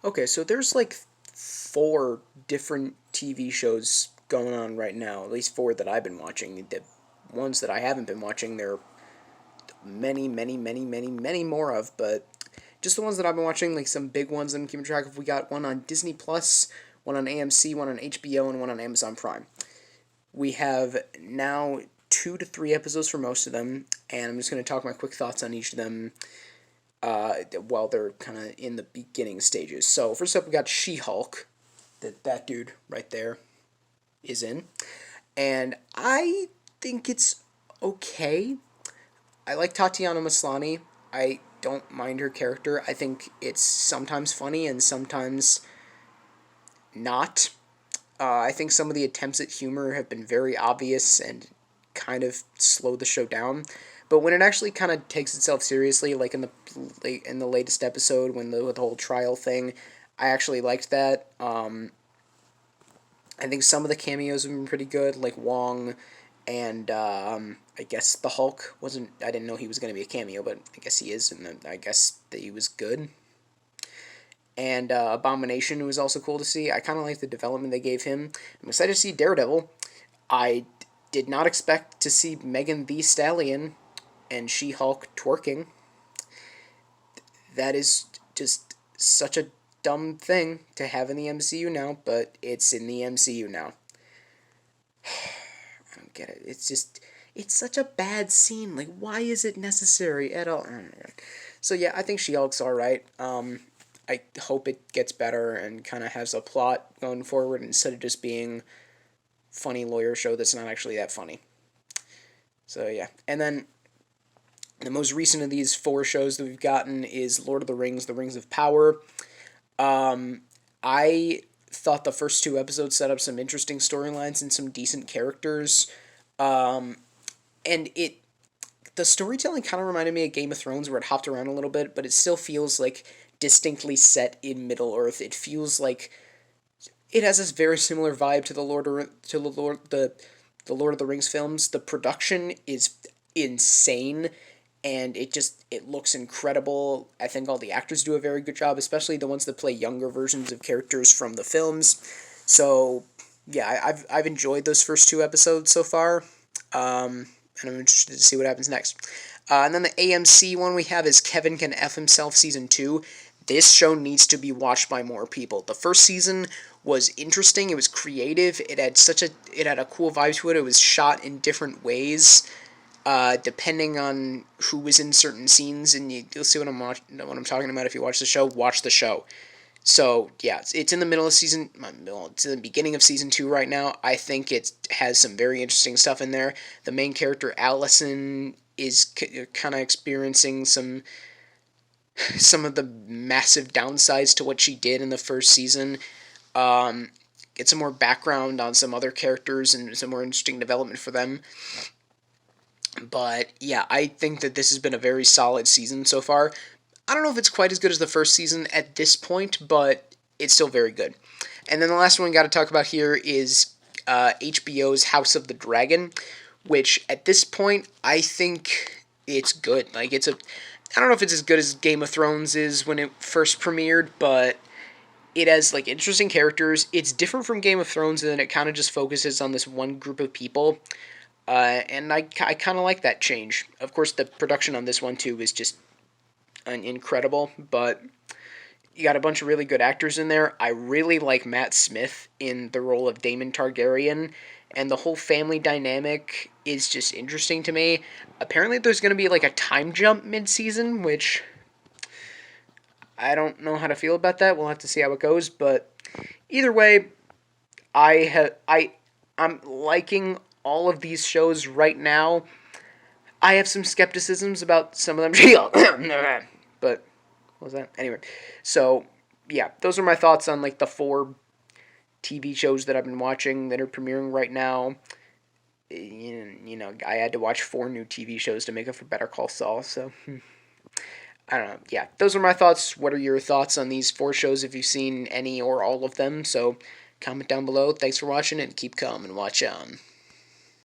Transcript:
Okay, so there's like four different TV shows going on right now, at least four that I've been watching. The ones that I haven't been watching, there are many, many, many, many, many more of, but just the ones that I've been watching, like some big ones that I'm keeping track of. We got one on Disney Plus, one on AMC, one on HBO, and one on Amazon Prime. We have now 2 to 3 episodes for most of them, and I'm just going to talk my quick thoughts on each of them while they're kind of in the beginning stages. So first up, we got She-Hulk, that dude right there is in, and I think it's okay. I like Tatiana Maslany. I don't mind her character. I think it's sometimes funny and sometimes not. I think some of the attempts at humor have been very obvious and kind of slow the show down. But when it actually kind of takes itself seriously, like in the latest episode when the whole trial thing, I actually liked that. I think some of the cameos have been pretty good, like Wong, and I guess the Hulk wasn't. I didn't know he was going to be a cameo, but I guess he is, and I guess that he was good. And Abomination was also cool to see. I kind of like the development they gave him. I'm excited to see Daredevil. I did not expect to see Megan the Stallion and She-Hulk twerking. That is just such a dumb thing to have in the MCU now, but it's in the MCU now. I don't get it. It's such a bad scene. Like, why is it necessary at all? So yeah, I think She-Hulk's alright. I hope it gets better and kind of has a plot going forward instead of just being funny lawyer show that's not actually that funny. So yeah, and then the most recent of these four shows that we've gotten is Lord of the Rings: The Rings of Power. I thought the first 2 episodes set up some interesting storylines and some decent characters. And the storytelling kind of reminded me of Game of Thrones, where it hopped around a little bit, but it still feels like distinctly set in Middle Earth. It feels like it has this very similar vibe to the Lord of the Rings films. The production is insane, and it looks incredible. I think all the actors do a very good job, especially the ones that play younger versions of characters from the films. So yeah, I've enjoyed those first 2 episodes so far, and I'm interested to see what happens next. And then the AMC one we have is Kevin Can F Himself Season 2. This show needs to be watched by more people. The first season was interesting. It was creative. It had a cool vibe to it. It was shot in different ways, depending on who was in certain scenes, and you'll see what I'm talking about if you watch the show. Watch the show. So yeah, it's in the middle of season. Well, it's in the beginning of season 2 right now. I think it has some very interesting stuff in there. The main character Allison is kind of experiencing some of the massive downsides to what she did in the first season. Get some more background on some other characters and some more interesting development for them. But yeah, I think that this has been a very solid season so far. I don't know if it's quite as good as the first season at this point, but it's still very good. And then the last one we got to talk about here is HBO's House of the Dragon, which at this point I think it's good. Like I don't know if it's as good as Game of Thrones is when it first premiered, but it has like interesting characters. It's different from Game of Thrones, and it kind of just focuses on this one group of people. And I kind of like that change. Of course, the production on this one too is just incredible, but you got a bunch of really good actors in there. I really like Matt Smith in the role of Daemon Targaryen, and the whole family dynamic is just interesting to me. Apparently there's going to be like a time jump mid-season, which I don't know how to feel about that. We'll have to see how it goes, but either way, I'm liking all of these shows right now. I have some skepticisms about some of them, but what was that? Anyway, so yeah, those are my thoughts on like the 4 TV shows that I've been watching that are premiering right now. You know, I had to watch 4 new TV shows to make up for Better Call Saul, so I don't know. Yeah, those are my thoughts. What are your thoughts on these 4 shows? If you've seen any or all of them, so comment down below. Thanks for watching, and keep calm and watch on.